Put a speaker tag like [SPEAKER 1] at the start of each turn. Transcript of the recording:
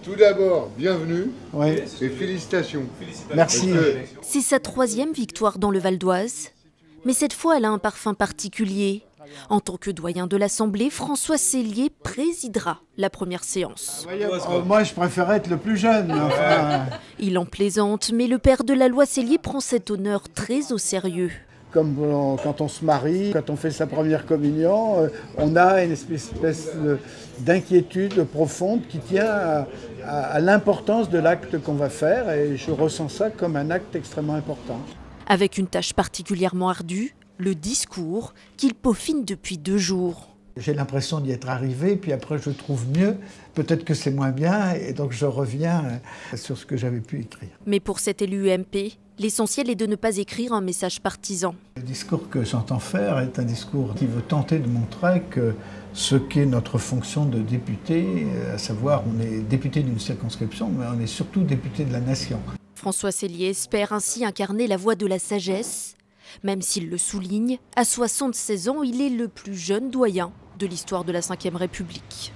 [SPEAKER 1] Tout d'abord, bienvenue
[SPEAKER 2] Oui.
[SPEAKER 1] et félicitations.
[SPEAKER 2] Merci.
[SPEAKER 3] C'est sa 3e victoire dans le Val d'Oise. Mais cette fois, elle a un parfum particulier. En tant que doyen de l'Assemblée, François Sellier présidera la première séance.
[SPEAKER 2] Moi, je préférais être le plus jeune. Enfin,
[SPEAKER 3] Il en plaisante, mais le père de la loi Sellier prend cet honneur très au sérieux.
[SPEAKER 2] comme quand on se marie, quand on fait sa première communion, on a une espèce d'inquiétude profonde qui tient à l'importance de l'acte qu'on va faire. Et je ressens ça comme un acte extrêmement important.
[SPEAKER 3] Avec une tâche particulièrement ardue, le discours qu'il peaufine depuis 2 jours.
[SPEAKER 2] J'ai l'impression d'y être arrivé, puis après je trouve mieux. Peut-être que c'est moins bien, et donc je reviens sur ce que j'avais pu écrire.
[SPEAKER 3] Mais pour cet élu UMP, l'essentiel est de ne pas écrire un message partisan.
[SPEAKER 2] Le discours que j'entends faire est un discours qui veut tenter de montrer que ce qu'est notre fonction de député, à savoir on est député d'une circonscription, mais on est surtout député de la nation.
[SPEAKER 3] François Sellier espère ainsi incarner la voie de la sagesse. Même s'il le souligne, à 76 ans, il est le plus jeune doyen de l'histoire de la Ve République.